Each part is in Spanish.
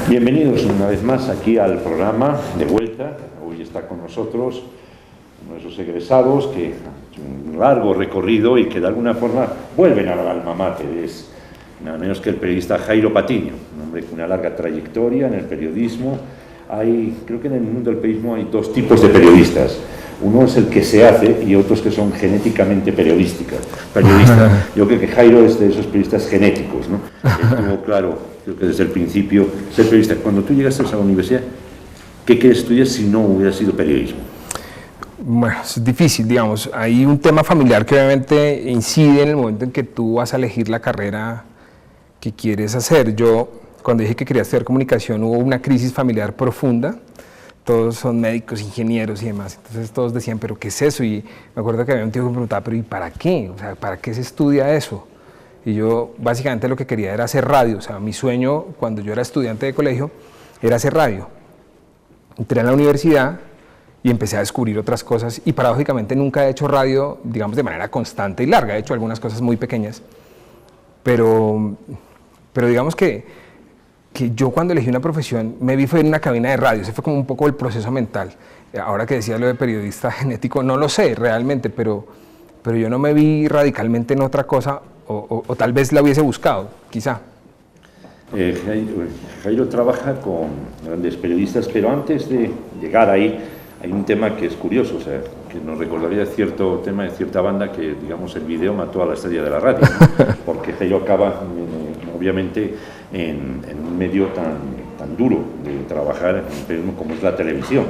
Bienvenidos una vez más aquí al programa de vuelta. Hoy está con nosotros uno de esos egresados que han un largo recorrido y que de alguna forma vuelven al alma mater. Es nada menos que el periodista Jairo Patiño, un hombre con una larga trayectoria en el periodismo. Creo que en el mundo del periodismo hay dos tipos de periodistas. Uno es el que se hace y otros que son genéticamente periodistas. Yo creo que Jairo es de esos periodistas genéticos, ¿no? Estuvo claro, creo que desde el principio, ser periodista. Cuando tú llegaste a la universidad, ¿qué quieres estudiar si no hubiera sido periodismo? Bueno, es difícil, digamos. Hay un tema familiar que obviamente incide en el momento en que tú vas a elegir la carrera que quieres hacer. Yo, cuando dije que quería estudiar comunicación, hubo una crisis familiar profunda. Todos son médicos, ingenieros y demás. Entonces todos decían, ¿pero qué es eso? Y me acuerdo que había un tío que me preguntaba, ¿pero y para qué? O sea, ¿para qué se estudia eso? Y yo básicamente lo que quería era hacer radio. O sea, mi sueño cuando yo era estudiante de colegio era hacer radio. Entré a la universidad y empecé a descubrir otras cosas. Y paradójicamente nunca he hecho radio, digamos, de manera constante y larga. He hecho algunas cosas muy pequeñas. Pero digamos que yo cuando elegí una profesión me vi fue en una cabina de radio. Ese fue como un poco el proceso mental. Ahora que decías lo de periodista genético, no lo sé realmente, pero yo no me vi radicalmente en otra cosa, o tal vez la hubiese buscado, quizá. Jairo trabaja con grandes periodistas, pero antes de llegar ahí hay un tema que es curioso, o sea, que nos recordaría cierto tema de cierta banda que, digamos, el video mató a la estrella de la radio, ¿no? Porque Jairo acaba, obviamente, en un medio tan duro de trabajar en el periodismo como es la televisión.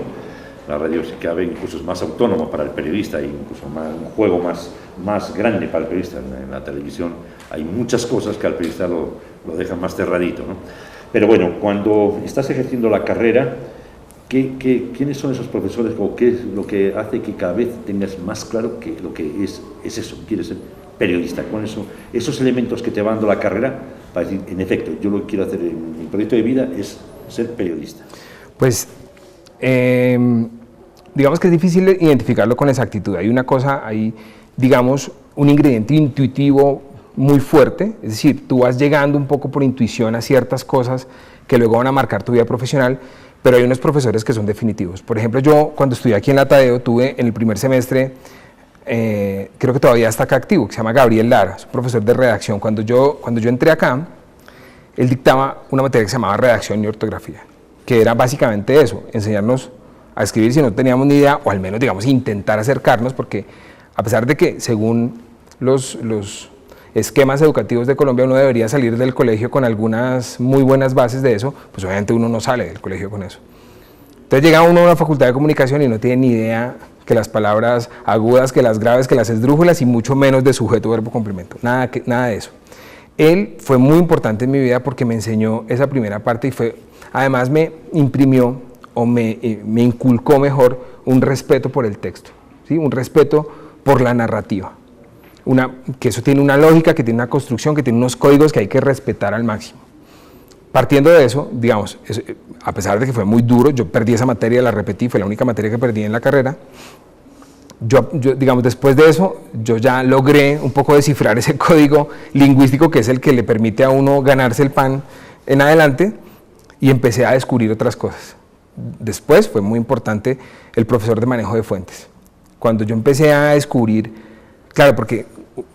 La radio, si cabe, incluso es más autónomo para el periodista, y incluso un juego más grande para el periodista. En la televisión hay muchas cosas que al periodista lo dejan más cerradito, ¿no? Pero bueno, cuando estás ejerciendo la carrera, ¿quiénes son esos profesores o qué es lo que hace que cada vez tengas más claro que lo que es eso, quieres ser periodista? ¿Cuáles son esos elementos que te van dando la carrera para decir, en efecto, yo lo que quiero hacer en mi proyecto de vida es ser periodista? Pues, digamos que es difícil identificarlo con exactitud. Hay, digamos, un ingrediente intuitivo muy fuerte, es decir, tú vas llegando un poco por intuición a ciertas cosas que luego van a marcar tu vida profesional, pero hay unos profesores que son definitivos. Por ejemplo, yo cuando estudié aquí en la Tadeo tuve en el primer semestre, creo que todavía está acá activo, que se llama Gabriel Lara, es un profesor de redacción. Cuando yo entré acá, él dictaba una materia que se llamaba redacción y ortografía, que era básicamente eso, enseñarnos a escribir si no teníamos ni idea, o al menos, digamos, intentar acercarnos, porque a pesar de que según los esquemas educativos de Colombia uno debería salir del colegio con algunas muy buenas bases de eso, pues obviamente uno no sale del colegio con eso. Entonces llega uno a una facultad de comunicación y no tiene ni idea que las palabras agudas, que las graves, que las esdrújulas y mucho menos de sujeto, verbo, complemento, nada de eso. Él fue muy importante en mi vida porque me enseñó esa primera parte y además me imprimió o me inculcó mejor un respeto por el texto, ¿sí? Un respeto por la narrativa. Que eso tiene una lógica, que tiene una construcción, que tiene unos códigos que hay que respetar al máximo. Partiendo de eso, digamos, a pesar de que fue muy duro, yo perdí esa materia, la repetí, fue la única materia que perdí en la carrera. Yo, digamos, después de eso, yo ya logré un poco descifrar ese código lingüístico que es el que le permite a uno ganarse el pan en adelante, y empecé a descubrir otras cosas. Después fue muy importante el profesor de manejo de fuentes. Cuando yo empecé a descubrir, claro, porque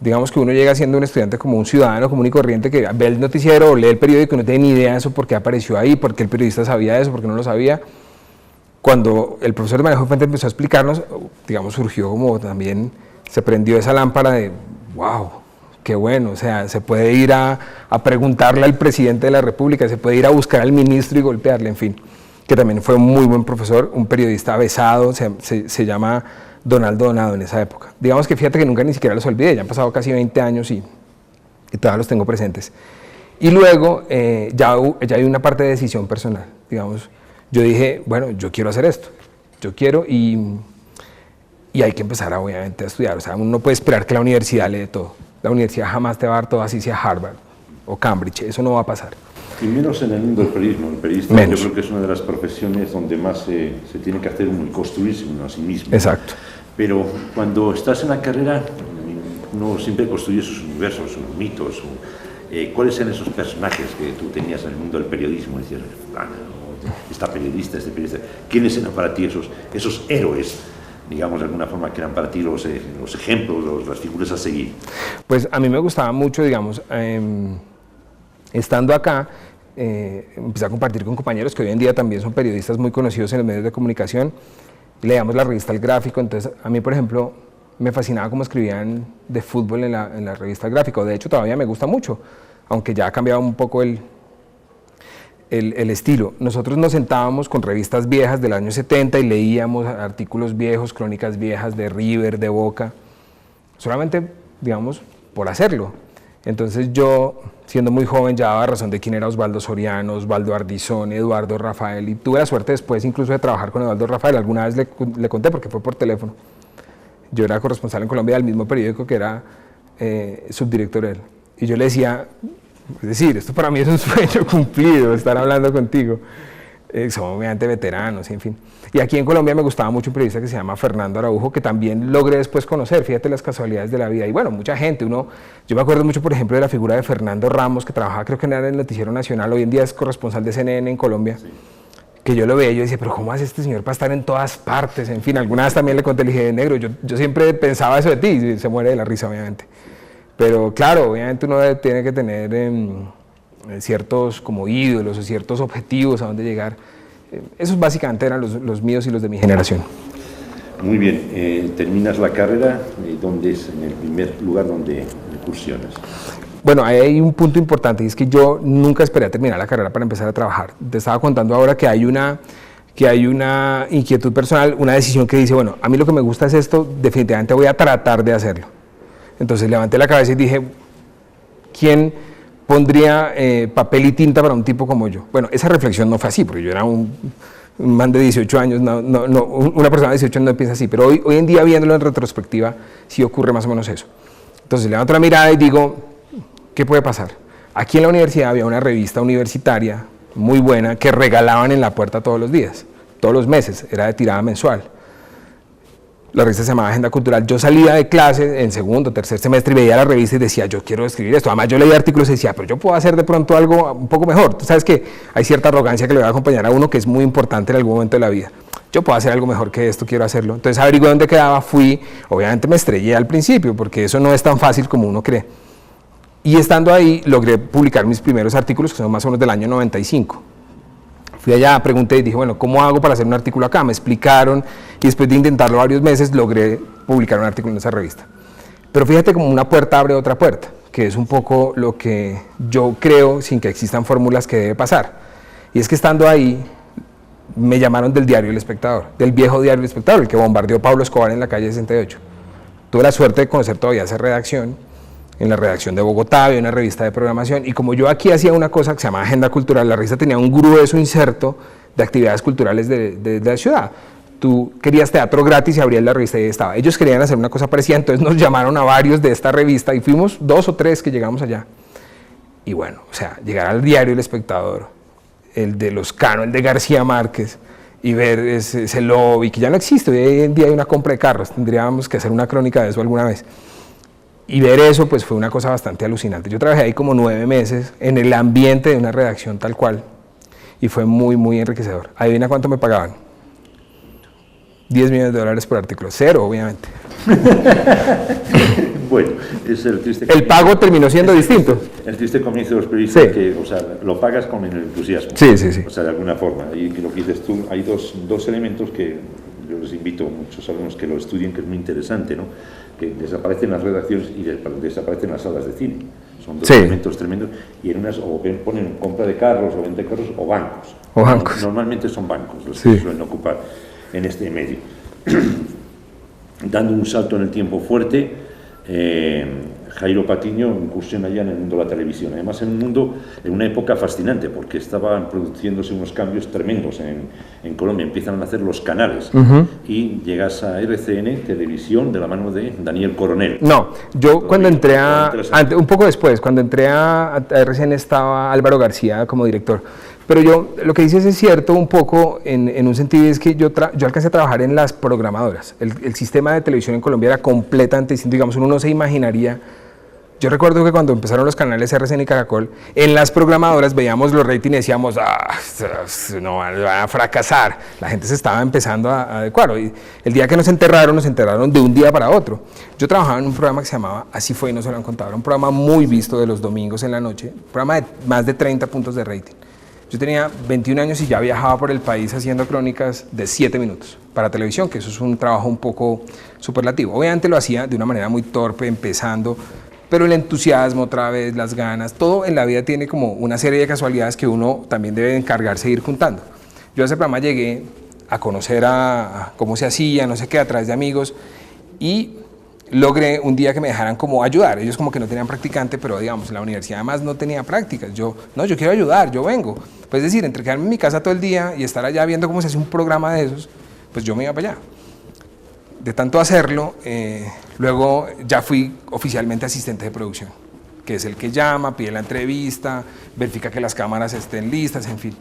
digamos que uno llega siendo un estudiante como un ciudadano común y corriente que ve el noticiero o lee el periódico y no tiene ni idea de eso, por qué apareció ahí, por qué el periodista sabía eso, por qué no lo sabía. Cuando el profesor de manejo de fuentes empezó a explicarnos, digamos, surgió como también, se prendió esa lámpara de, wow, qué bueno, o sea, se puede ir a preguntarle al presidente de la República, se puede ir a buscar al ministro y golpearle, en fin, que también fue un muy buen profesor, un periodista avesado, se llama Donaldo Donado en esa época. Digamos que fíjate que nunca ni siquiera los olvidé, ya han pasado casi 20 años y todavía los tengo presentes. Y luego ya hay una parte de decisión personal, digamos, yo dije, bueno, yo quiero hacer esto, yo quiero y hay que empezar obviamente a estudiar, o sea, uno no puede esperar que la universidad le dé todo, la universidad jamás te va a dar todo, así sea Harvard o Cambridge, eso no va a pasar. Y menos en el mundo del periodismo. El periodista yo creo que es una de las profesiones donde más se tiene que hacer uno y construirse uno a sí mismo. Exacto. Pero cuando estás en la carrera, uno siempre construye sus universos, sus mitos, ¿Cuáles eran esos personajes que tú tenías en el mundo del periodismo? Decías, esta periodista, este periodista. ¿Quiénes eran para ti esos héroes, digamos, de alguna forma, que eran para ti los ejemplos, las figuras a seguir? Pues a mí me gustaba mucho, digamos, estando acá, empecé a compartir con compañeros que hoy en día también son periodistas muy conocidos en los medios de comunicación. Leíamos la revista El Gráfico, entonces a mí, por ejemplo, me fascinaba cómo escribían de fútbol en la revista El Gráfico. De hecho, todavía me gusta mucho, aunque ya ha cambiado un poco el estilo. Nosotros nos sentábamos con revistas viejas del año 70 y leíamos artículos viejos, crónicas viejas de River, de Boca, solamente, digamos, por hacerlo. Entonces yo, siendo muy joven, ya daba razón de quién era Osvaldo Soriano, Osvaldo Ardizón, Eduardo Rafael, y tuve la suerte después incluso de trabajar con Eduardo Rafael. Alguna vez le conté porque fue por teléfono. Yo era corresponsal en Colombia del mismo periódico que era subdirector él. Y yo le decía, es decir, esto para mí es un sueño cumplido, estar hablando contigo. Somos obviamente veteranos, en fin. Y aquí en Colombia me gustaba mucho un periodista que se llama Fernando Araujo, que también logré después conocer, fíjate las casualidades de la vida. Y bueno, mucha gente, yo me acuerdo mucho, por ejemplo, de la figura de Fernando Ramos, que trabajaba, creo que era en el Noticiero Nacional, hoy en día es corresponsal de CNN en Colombia. Sí. Que yo lo veía y yo decía, pero ¿cómo hace este señor para estar en todas partes? En fin, alguna vez también le conté, le dije, negro, yo siempre pensaba eso de ti, y se muere de la risa, obviamente. Pero claro, obviamente uno tiene que tener ciertos como ídolos o ciertos objetivos a dónde llegar. Esos básicamente eran los míos y los de mi generación. Muy bien, terminas la carrera, ¿dónde es en el primer lugar donde incursionas? Bueno, hay un punto importante y es que yo nunca esperé a terminar la carrera para empezar a trabajar. Te estaba contando ahora que hay una inquietud personal, una decisión que dice, bueno, a mí lo que me gusta es esto, definitivamente voy a tratar de hacerlo. Entonces levanté la cabeza y dije, ¿quién pondría papel y tinta para un tipo como yo? Bueno, esa reflexión no fue así, porque yo era un man de 18 años, una persona de 18 años no piensa así, pero hoy en día, viéndolo en retrospectiva, sí ocurre más o menos eso. Entonces levanto la mirada y digo, ¿qué puede pasar? Aquí en la universidad había una revista universitaria muy buena que regalaban en la puerta todos los días, todos los meses, era de tirada mensual. La revista se llamaba Agenda Cultural. Yo salía de clase en segundo, tercer semestre y veía la revista y decía, yo quiero escribir esto. Además yo leía artículos y decía, pero yo puedo hacer de pronto algo un poco mejor. Tú sabes que hay cierta arrogancia que le va a acompañar a uno que es muy importante en algún momento de la vida. Yo puedo hacer algo mejor que esto, quiero hacerlo. Entonces averigué dónde quedaba, fui, obviamente me estrellé al principio porque eso no es tan fácil como uno cree. Y estando ahí logré publicar mis primeros artículos, que son más o menos del año 95. Fui allá, pregunté y dije, bueno, ¿cómo hago para hacer un artículo acá? Me explicaron y después de intentarlo varios meses logré publicar un artículo en esa revista. Pero fíjate como una puerta abre otra puerta, que es un poco lo que yo creo sin que existan fórmulas que debe pasar. Y es que estando ahí me llamaron del diario El Espectador, del viejo diario El Espectador, el que bombardeó Pablo Escobar en la calle 68. Tuve la suerte de conocer todavía esa redacción. En la redacción de Bogotá había una revista de programación y como yo aquí hacía una cosa que se llama Agenda Cultural, la revista tenía un grueso inserto de actividades culturales de la ciudad. Tú querías teatro gratis y abrías la revista y ahí estaba. Ellos querían hacer una cosa parecida, entonces nos llamaron a varios de esta revista y fuimos 2 o 3 que llegamos allá. Y bueno, o sea, llegar al diario El Espectador, el de Lozcano, el de García Márquez, y ver ese lobby que ya no existe, hoy en día hay una compra de carros, tendríamos que hacer una crónica de eso alguna vez. Y ver eso pues fue una cosa bastante alucinante. Yo trabajé ahí como 9 meses en el ambiente de una redacción tal cual y fue muy, muy enriquecedor. ¿Adivina cuánto me pagaban? $10 millones por artículo. 0, obviamente. Bueno, es el triste comienzo. El pago terminó siendo distinto. El triste comienzo de los periodistas, sí. Que, o sea, lo pagas con el entusiasmo. Sí. O sea, de alguna forma. Y lo que dices tú, hay dos elementos que yo les invito a muchos alumnos que lo estudien, que es muy interesante, ¿no? Que desaparecen las redacciones y desaparecen las salas de cine. Son dos elementos tremendos. Y en unas o ponen compra de carros o venta de carros o bancos. Normalmente son bancos los que suelen ocupar en este medio. Dando un salto en el tiempo fuerte, Jairo Patiño incursiona ya en el mundo de la televisión, además en un mundo, en una época fascinante, porque estaban produciéndose unos cambios tremendos en Colombia, empiezan a nacer los canales, y llegas a RCN Televisión de la mano de Daniel Coronel. No, yo cuando entré un poco después, cuando entré a RCN estaba Álvaro García como director. Pero yo, lo que dices es cierto un poco en un sentido, es que yo alcancé a trabajar en las programadoras. El sistema de televisión en Colombia era completamente distinto, digamos, uno no se imaginaría Yo recuerdo que cuando empezaron los canales RCN y Caracol, en las programadoras veíamos los ratings y decíamos, no van a fracasar. La gente se estaba empezando a adecuar. Y el día que nos enterraron de un día para otro. Yo trabajaba en un programa que se llamaba Así Fue y No Se Lo Han Contado. Era un programa muy visto de los domingos en la noche, un programa de más de 30 puntos de rating. Yo tenía 21 años y ya viajaba por el país haciendo crónicas de 7 minutos para televisión, que eso es un trabajo un poco superlativo. Obviamente lo hacía de una manera muy torpe, empezando, pero el entusiasmo otra vez, las ganas, todo en la vida tiene como una serie de casualidades que uno también debe encargarse de ir juntando. Yo a ese programa llegué a conocer a cómo se hacía, no sé qué, a través de amigos, y logré un día que me dejaran como ayudar. Ellos como que no tenían practicante, pero digamos, en la universidad además no tenía prácticas. Yo quiero ayudar, yo vengo. Pues es decir, entre quedarme en mi casa todo el día y estar allá viendo cómo se hace un programa de esos, pues yo me iba para allá. De tanto hacerlo, luego ya fui oficialmente asistente de producción, que es el que llama, pide la entrevista, verifica que las cámaras estén listas, en fin.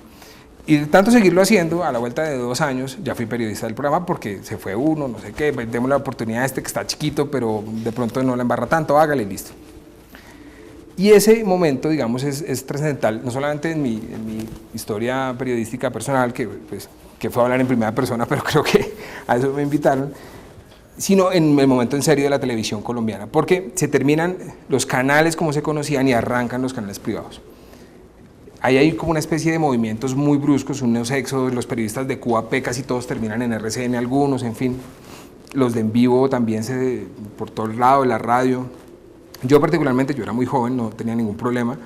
Y de tanto seguirlo haciendo, a la vuelta de 2 años, ya fui periodista del programa porque se fue uno, no sé qué, demos la oportunidad a este que está chiquito, pero de pronto no la embarra tanto, hágale y listo. Y ese momento, digamos, es trascendental, no solamente en mi historia periodística personal, que fue a hablar en primera persona, pero creo que a eso me invitaron, sino en el momento en serio de la televisión colombiana, porque se terminan los canales como se conocían y arrancan los canales privados. Ahí hay como una especie de movimientos muy bruscos, unos éxodos, los periodistas de QAP casi todos terminan en RCN, algunos, en fin. Los de en vivo también por todos lados, la radio. Yo particularmente, yo era muy joven, no tenía ningún problema,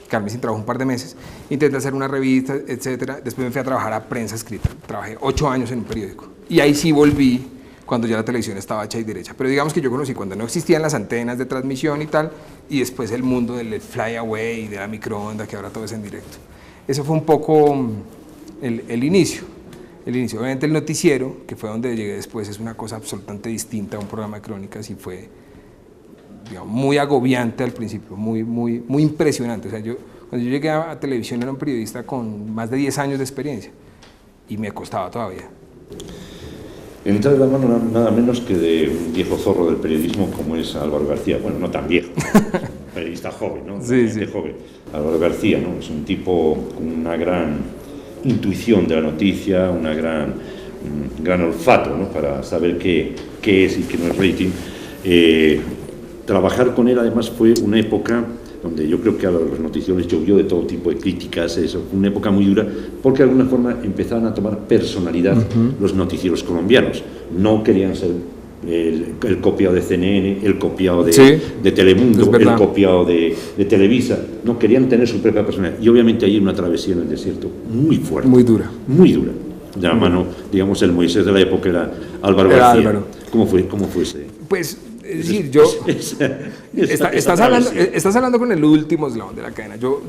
quedarme sin trabajo un par de meses, intenté hacer una revista, etcétera. Después me fui a trabajar a prensa escrita, trabajé 8 años en un periódico. Y ahí sí volví cuando ya la televisión estaba hecha y derecha. Pero digamos que yo conocí cuando no existían las antenas de transmisión y tal, y después el mundo del fly away y de la microonda, que ahora todo es en directo. Eso fue un poco el inicio. Obviamente el noticiero, que fue donde llegué después, es una cosa absolutamente distinta a un programa de crónicas y fue, digamos, muy agobiante al principio, muy impresionante. O sea, cuando yo llegué a televisión era un periodista con más de 10 años de experiencia y me costaba todavía. Entra de la mano nada menos que de un viejo zorro del periodismo como es Álvaro García. Bueno, no tan viejo, un periodista joven, ¿no? Sí. Joven. Álvaro García, ¿no? Es un tipo con una gran intuición de la noticia, un gran olfato, ¿no? Para saber qué es y qué no es rating. Trabajar con él además fue una época donde yo creo que a los noticieros llovió de todo tipo de críticas, eso fue una época muy dura, porque de alguna forma empezaron a tomar personalidad los noticieros colombianos. No querían ser el copiado de CNN, el copiado de Telemundo, el copiado de Televisa, no querían tener su propia personalidad. Y obviamente hay una travesía en el desierto muy fuerte. Muy dura. De la mano, digamos, el Moisés de la época era Álvaro García. Álvaro. ¿Cómo fue ese? Pues, es decir, estás hablando con el último eslabón de la cadena. Yo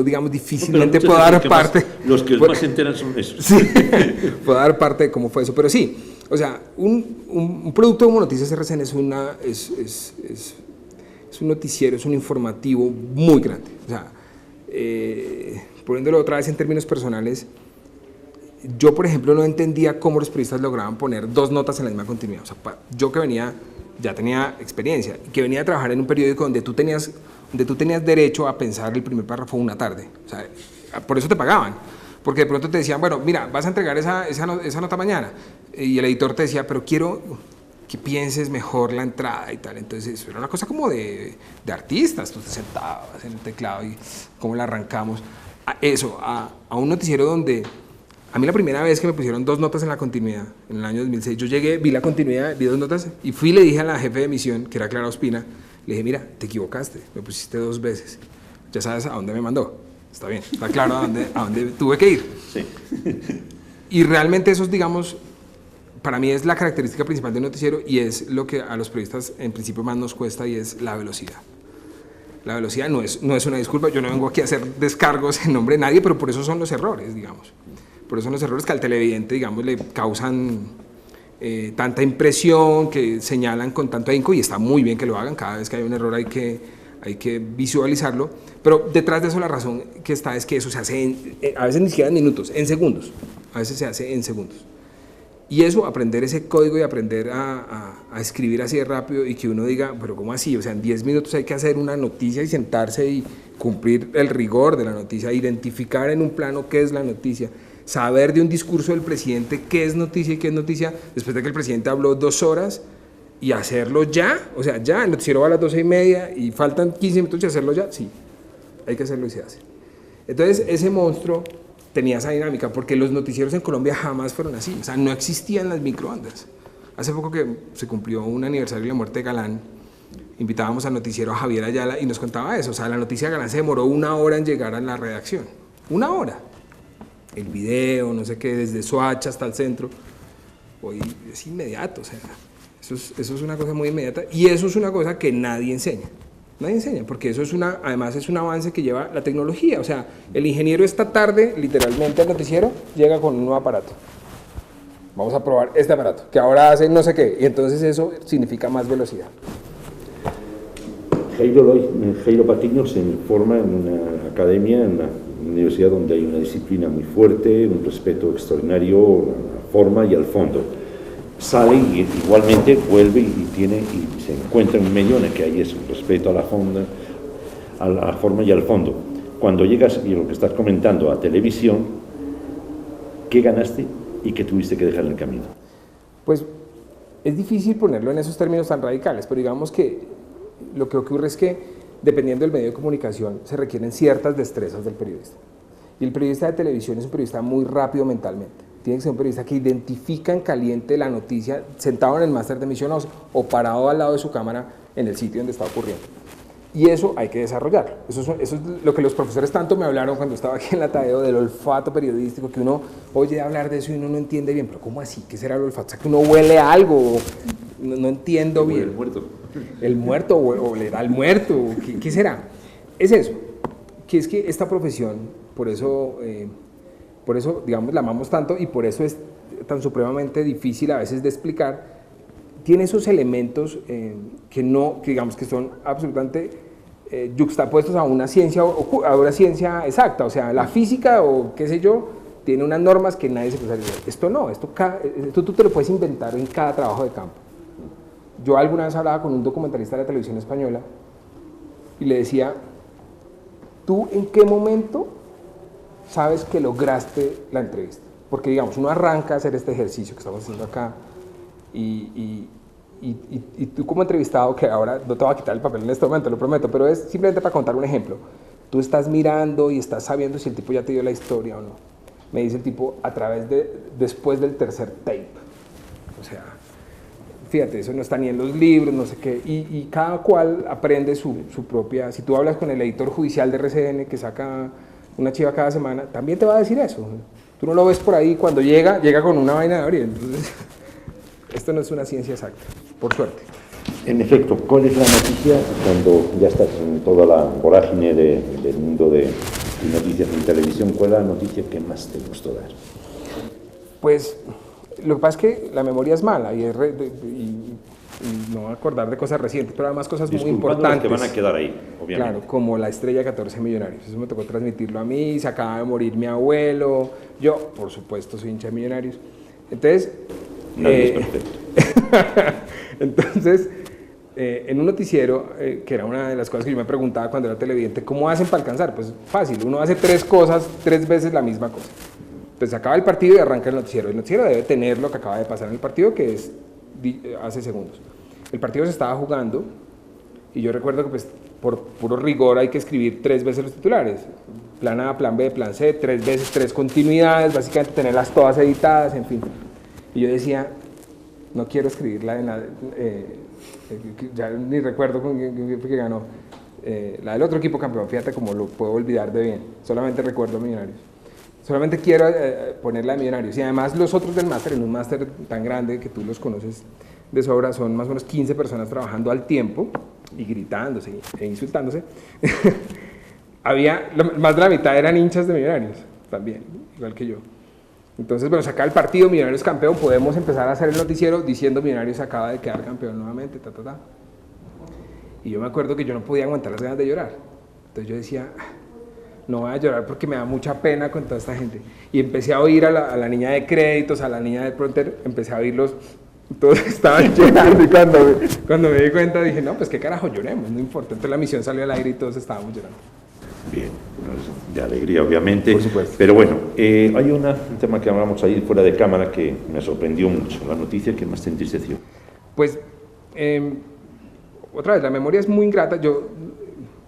digamos, difícilmente puedo dar parte. Los que más se enteran son esos. Sí, puedo dar parte de cómo fue eso. Pero sí, o sea, un producto como Noticias RCN es un noticiero, es un informativo muy grande. O sea, poniéndolo otra vez en términos personales, yo, por ejemplo, no entendía cómo los periodistas lograban poner 2 notas en la misma continuidad. O sea, yo que ya tenía experiencia, y que venía a trabajar en un periódico donde tú tenías derecho a pensar el primer párrafo una tarde. O sea, por eso te pagaban. Porque de pronto te decían, bueno, mira, vas a entregar esa nota mañana. Y el editor te decía, pero quiero que pienses mejor la entrada y tal. Entonces, eso era una cosa como de artistas. Tú te sentabas en el teclado y cómo la arrancamos. A un noticiero donde... A mí la primera vez que me pusieron 2 notas en la continuidad, en el año 2006, yo llegué, vi la continuidad, vi 2 notas y fui y le dije a la jefe de emisión, que era Clara Ospina, le dije, mira, te equivocaste, me pusiste 2 veces, ya sabes a dónde me mandó, está bien, está claro a dónde tuve que ir. Sí. Y realmente eso, digamos, para mí es la característica principal del noticiero y es lo que a los periodistas en principio más nos cuesta y es la velocidad. La velocidad no es una disculpa, yo no vengo aquí a hacer descargos en nombre de nadie, pero por eso son los errores, digamos. Por eso son los errores que al televidente, digamos, le causan tanta impresión, que señalan con tanto ahínco, y está muy bien que lo hagan. Cada vez que hay un error hay que visualizarlo, pero detrás de eso la razón que está es que eso se hace a veces ni siquiera en minutos, en segundos. A veces se hace en segundos. Y eso, aprender ese código y aprender a escribir así de rápido y que uno diga, pero ¿cómo así? O sea, en 10 minutos hay que hacer una noticia y sentarse y cumplir el rigor de la noticia, identificar en un plano qué es la noticia, saber de un discurso del presidente qué es noticia y qué es noticia, después de que el presidente habló 2 horas, y hacerlo ya, o sea, ya, el noticiero va a las 12:30 y faltan 15 minutos y hacerlo ya, sí, hay que hacerlo y se hace. Entonces, ese monstruo tenía esa dinámica, porque los noticieros en Colombia jamás fueron así, o sea, no existían las microondas. Hace poco que se cumplió un aniversario de la muerte de Galán, invitábamos al noticiero a Javier Ayala y nos contaba eso, o sea, la noticia de Galán se demoró 1 hora en llegar a la redacción, 1 hora. El video, no sé qué, desde Soacha hasta el centro, hoy es inmediato, o sea, eso es una cosa muy inmediata y eso es una cosa que nadie enseña. Nadie enseña, porque eso es además es un avance que lleva la tecnología. O sea, el ingeniero esta tarde, literalmente al noticiero, llega con un nuevo aparato. Vamos a probar este aparato, que ahora hace no sé qué, y entonces eso significa más velocidad. Jairo Patiño se forma en una academia, en una universidad donde hay una disciplina muy fuerte, un respeto extraordinario a la forma y al fondo. Sale y igualmente vuelve y se encuentra en un medio en el que hay eso, respeto a la forma y al fondo. Cuando llegas, y lo que estás comentando, a televisión, ¿qué ganaste y qué tuviste que dejar en el camino? Pues es difícil ponerlo en esos términos tan radicales, pero digamos que lo que ocurre es que dependiendo del medio de comunicación se requieren ciertas destrezas del periodista. Y el periodista de televisión es un periodista muy rápido mentalmente. Tiene que ser un periodista que identifica en caliente la noticia sentado en el máster de emisión o parado al lado de su cámara en el sitio donde está ocurriendo. Y eso hay que desarrollarlo. Eso es lo que los profesores tanto me hablaron cuando estaba aquí en la Tadeo, del olfato periodístico, que uno oye hablar de eso y uno no entiende bien. Pero ¿cómo así? ¿Qué será el olfato? O sea, que uno huele algo, no entiendo bien. El muerto. El muerto o olerá al muerto. ¿Qué será? Es eso. Que es que esta profesión, por eso, digamos, la amamos tanto y por eso es tan supremamente difícil a veces de explicar. Tiene esos elementos que digamos que son absolutamente yuxtapuestos a una ciencia exacta, o sea, la física o qué sé yo, tiene unas normas que nadie se puede salir. Esto no, esto tú te lo puedes inventar en cada trabajo de campo. Yo alguna vez hablaba con un documentalista de la televisión española y le decía, ¿tú en qué momento sabes que lograste la entrevista? Porque digamos, uno arranca a hacer este ejercicio que estamos haciendo acá y tú como entrevistado, que ahora no te voy a quitar el papel en este momento, lo prometo, pero es simplemente para contar un ejemplo. Tú estás mirando y estás sabiendo si el tipo ya te dio la historia o no. Me dice el tipo después del tercer tape. O sea, fíjate, eso no está ni en los libros, no sé qué, y cada cual aprende su propia. Si tú hablas con el editor judicial de RCN que saca una chiva cada semana, también te va a decir eso. Tú no lo ves por ahí, cuando llega con una vaina de abrir. Entonces, esto no es una ciencia exacta, por suerte. En efecto, ¿cuál es la noticia cuando ya estás en toda la vorágine del mundo de noticias en televisión? ¿Cuál es la noticia que más te gustó dar? Pues lo que pasa es que la memoria es mala y no voy a acordar de cosas recientes, pero además cosas muy importantes. Que van a quedar ahí, obviamente. Claro, como la estrella 14 Millonarios. Eso me tocó transmitirlo a mí, se acaba de morir mi abuelo, yo, por supuesto, soy hincha de Millonarios. Entonces... Nadie es perfecto. Entonces, en un noticiero, que era una de las cosas que yo me preguntaba cuando era televidente, ¿cómo hacen para alcanzar? Pues fácil, uno hace 3 cosas, 3 veces la misma cosa. Pues se acaba el partido y arranca el noticiero. El noticiero debe tener lo que acaba de pasar en el partido, que es hace segundos. El partido se estaba jugando y yo recuerdo que pues, por puro rigor hay que escribir 3 veces los titulares. Plan A, plan B, plan C, 3 veces, 3 continuidades, básicamente tenerlas todas editadas, en fin. Y yo decía, no quiero escribirla en la... ya ni recuerdo con quién fue que ganó. La del otro equipo campeón, fíjate cómo lo puedo olvidar de bien. Solamente recuerdo Millonarios. Solamente quiero ponerla de Millonarios. Y además los otros del máster, en un máster tan grande que tú los conoces de sobra, son más o menos 15 personas trabajando al tiempo y gritándose e insultándose. Había, más de la mitad eran hinchas de Millonarios también, igual que yo. Entonces, bueno, se acaba el partido, Millonarios campeón, podemos empezar a hacer el noticiero diciendo Millonarios acaba de quedar campeón nuevamente, Y yo me acuerdo que yo no podía aguantar las ganas de llorar. Entonces yo decía, no voy a llorar porque me da mucha pena con toda esta gente. Y empecé a oír a la niña de créditos, a la niña de pronter, empecé a oírlos, todos estaban llorando, y cuando me di cuenta dije, no, pues qué carajo, lloremos, no importa. Entonces la misión salió al aire y todos estábamos llorando. Bien, de alegría obviamente. Por supuesto. Pero bueno, hay un tema que hablamos ahí fuera de cámara que me sorprendió mucho, la noticia que más te entristeció. Pues, otra vez, la memoria es muy ingrata. Yo,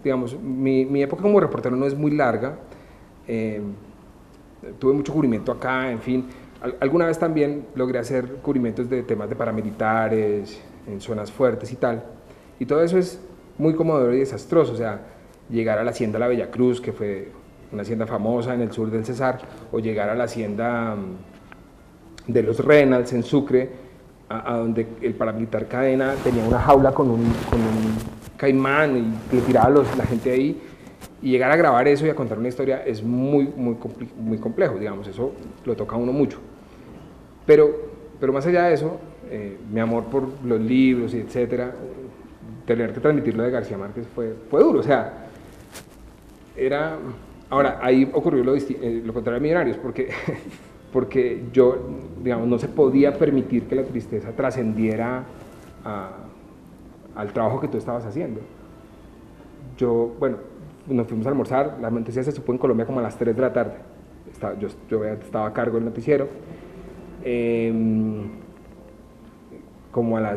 digamos, mi época como reportero no es muy larga. Tuve mucho cubrimiento acá, en fin. Alguna vez también logré hacer cubrimientos de temas de paramilitares, en zonas fuertes y tal. Y todo eso es muy conmovedor y desastroso. O sea, llegar a la hacienda La Bella Cruz, que fue una hacienda famosa en el sur del Cesar, o llegar a la hacienda de los Reynolds en Sucre, a donde el paramilitar Cadena tenía una jaula con un caimán y le tiraba la gente ahí, y llegar a grabar eso y a contar una historia es muy complejo, digamos, eso lo toca a uno mucho. Pero más allá de eso, mi amor por los libros y etcétera, tener que transmitirlo de García Márquez fue duro, o sea, ahora ahí ocurrió lo contrario de Millonarios, porque yo, digamos, no se podía permitir que la tristeza trascendiera al trabajo que tú estabas haciendo. Bueno, nos fuimos a almorzar, la noticia se supo en Colombia como a las 3 de la tarde, yo estaba a cargo del noticiero,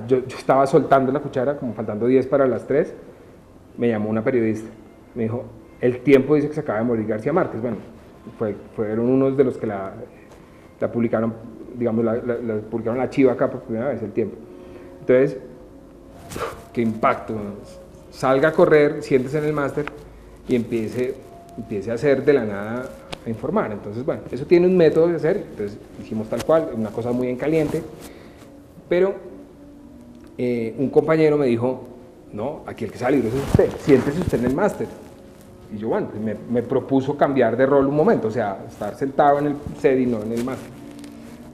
yo estaba soltando la cuchara, como faltando 10 para las 3, me llamó una periodista, me dijo, el Tiempo dice que se acaba de morir García Márquez. Bueno, fueron unos de los que la publicaron, digamos, la publicaron la chiva acá por primera vez, el Tiempo. Entonces, qué impacto, salga a correr, siéntese en el máster y empiece a hacer de la nada a informar. Entonces, bueno, eso tiene un método de hacer, entonces hicimos tal cual, una cosa muy en caliente, pero un compañero me dijo, no, aquí el que sale es usted, siéntese usted en el máster. Y yo, bueno, me propuso cambiar de rol un momento, o sea, estar sentado en el set y no en el máster.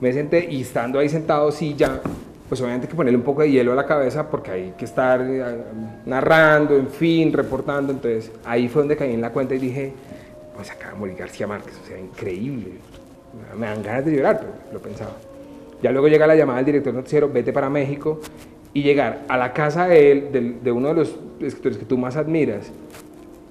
Me senté y estando ahí sentado, sí, ya, pues obviamente hay que ponerle un poco de hielo a la cabeza porque hay que estar narrando, en fin, reportando. Entonces ahí fue donde caí en la cuenta y dije, pues acaba de morir García Márquez, o sea, increíble. Me dan ganas de llorar, pero lo pensaba. Ya luego llega la llamada del director noticiero, vete para México, y llegar a la casa de él, de uno de los escritores que tú más admiras,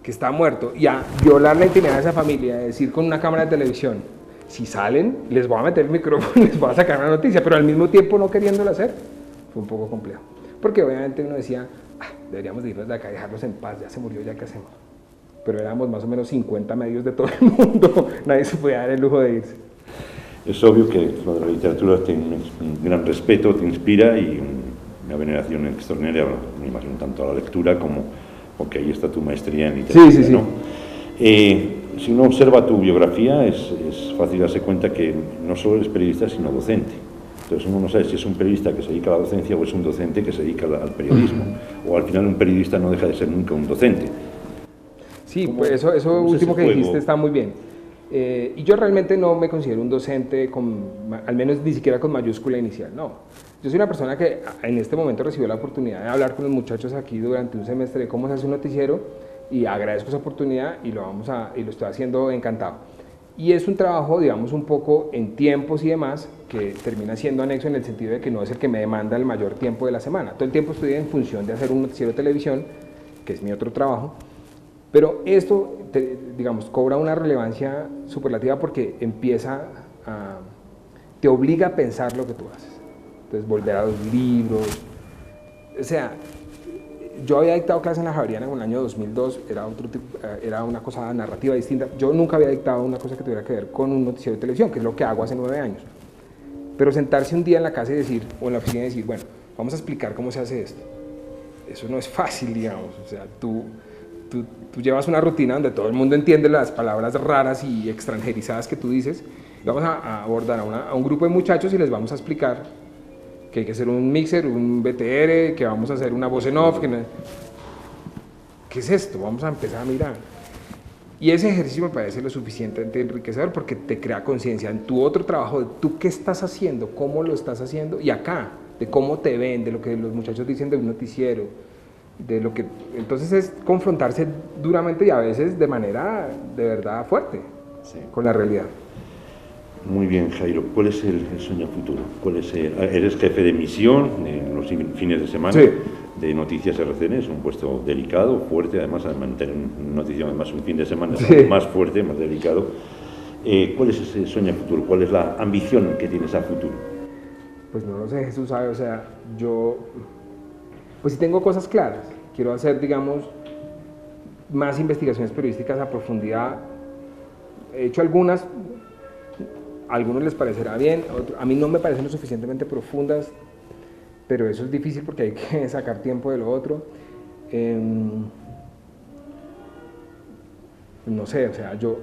que está muerto, y a violar la intimidad de esa familia, decir con una cámara de televisión, si salen, les voy a meter el micrófono, les voy a sacar una noticia, pero al mismo tiempo no queriéndolo hacer, fue un poco complejo. Porque obviamente uno decía, deberíamos de irnos de acá y dejarlos en paz, ya se murió, ya qué hacemos. Pero éramos más o menos 50 medios de todo el mundo, nadie se podía dar el lujo de irse. Es obvio que lo de la literatura tiene un gran respeto, te inspira y una veneración extraordinaria, me imagino, tanto a la lectura como porque ahí está tu maestría en literatura. Sí. ¿No? Si uno observa tu biografía, es fácil darse cuenta que no solo eres periodista, sino docente. Entonces uno no sabe si es un periodista que se dedica a la docencia o es un docente que se dedica al periodismo. O al final un periodista no deja de ser nunca un docente. Sí, pues eso último que dijiste está muy bien. Y yo realmente no me considero un docente, al menos ni siquiera con mayúscula inicial, no. Yo soy una persona que en este momento recibió la oportunidad de hablar con los muchachos aquí durante un semestre de cómo se hace un noticiero, y agradezco esa oportunidad y lo estoy haciendo encantado. Y es un trabajo, digamos, un poco en tiempos y demás, que termina siendo anexo en el sentido de que no es el que me demanda el mayor tiempo de la semana. Todo el tiempo estoy en función de hacer un noticiero de televisión, que es mi otro trabajo, pero esto, digamos, cobra una relevancia superlativa porque te obliga a pensar lo que tú haces. Entonces, volver a los libros, o sea, yo había dictado clases en la Javeriana en el año 2002, era una cosa narrativa distinta. Yo nunca había dictado una cosa que tuviera que ver con un noticiero de televisión, que es lo que hago hace 9 años. Pero sentarse un día en la casa y decir, o en la oficina y decir, bueno, vamos a explicar cómo se hace esto. Eso no es fácil, digamos. O sea, tú llevas una rutina donde todo el mundo entiende las palabras raras y extranjerizadas que tú dices. Vamos a abordar a un grupo de muchachos y les vamos a explicar que hay que hacer un mixer, un BTR, que vamos a hacer una voz en off. ¿Qué es esto? Vamos a empezar a mirar. Y ese ejercicio me parece lo suficientemente enriquecedor porque te crea conciencia en tu otro trabajo de tú qué estás haciendo, cómo lo estás haciendo, y acá, de cómo te ven, de lo que los muchachos dicen de un noticiero, de lo que... Entonces es confrontarse duramente y a veces de manera de verdad fuerte con la realidad. Muy bien, Jairo. ¿Cuál es el sueño futuro? Eres jefe de misión en los fines de semana de Noticias RCN, es un puesto delicado, fuerte, además de mantener una noticia, además un fin de semana más fuerte, más delicado. ¿Cuál es ese sueño futuro? ¿Cuál es la ambición que tienes a futuro? Pues no lo sé, Jesús sabe, o sea, yo pues sí tengo cosas claras. Quiero hacer, digamos, más investigaciones periodísticas a profundidad. He hecho algunas, a algunos les parecerá bien, a mí no me parecen lo suficientemente profundas, pero eso es difícil porque hay que sacar tiempo de lo otro. No sé, o sea, yo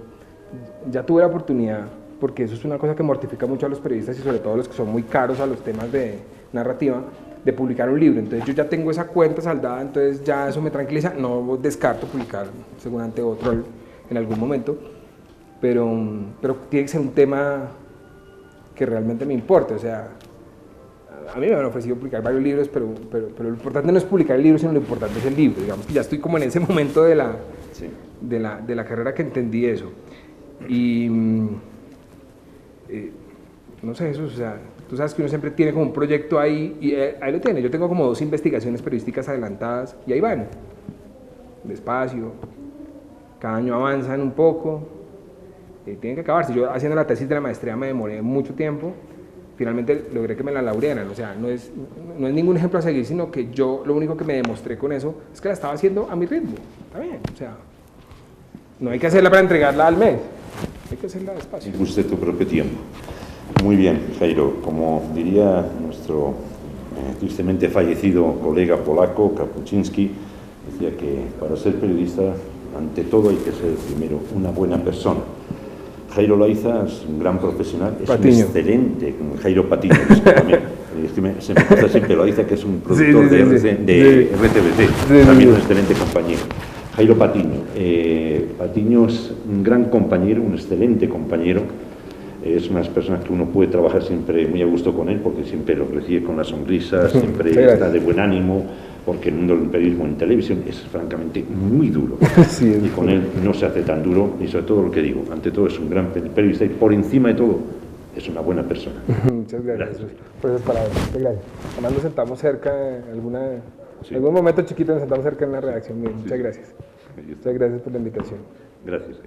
ya tuve la oportunidad, porque eso es una cosa que mortifica mucho a los periodistas y sobre todo a los que son muy caros a los temas de narrativa, de publicar un libro. Entonces yo ya tengo esa cuenta saldada, entonces ya eso me tranquiliza. No descarto publicar seguramente otro en algún momento, pero tiene que ser un tema que realmente me importe. O sea, a mí me han ofrecido publicar varios libros, pero lo importante no es publicar el libro, sino lo importante es el libro. Digamos que ya estoy como en ese momento de la carrera que entendí eso. Y no sé, eso, o sea, tú sabes que uno siempre tiene como un proyecto ahí, y ahí lo tiene. Yo tengo como 2 investigaciones periodísticas adelantadas, y ahí van, despacio, cada año avanzan un poco, tienen que acabarse. Yo haciendo la tesis de la maestría me demoré mucho tiempo, finalmente logré que me la laurearan. O sea, no es ningún ejemplo a seguir, sino que yo lo único que me demostré con eso es que la estaba haciendo a mi ritmo, está bien, o sea, no hay que hacerla para entregarla al mes, hay que hacerla despacio. Incluso tu propio tiempo. Muy bien, Jairo. Como diría nuestro tristemente fallecido colega polaco, Kapuczynski, decía que para ser periodista, ante todo hay que ser primero una buena persona. Jairo Loaiza es un gran profesional, es un excelente, como Jairo Patiño, se me pasa siempre Loaiza, que es un productor de RTBC, también un excelente compañero. Jairo Patiño. Patiño es un gran compañero, un excelente compañero. Es una de las personas que uno puede trabajar siempre muy a gusto con él, porque siempre lo recibe con la sonrisa, siempre está de buen ánimo, porque el mundo del periodismo en televisión es francamente muy duro. Y con él no se hace tan duro, y sobre todo lo que digo, ante todo es un gran periodista y por encima de todo es una buena persona. Muchas gracias. Por esas palabras, muchas gracias. Además nos sentamos cerca, en algún momento chiquito nos sentamos cerca en la redacción. Muchas gracias. Muchas gracias por la invitación. Gracias.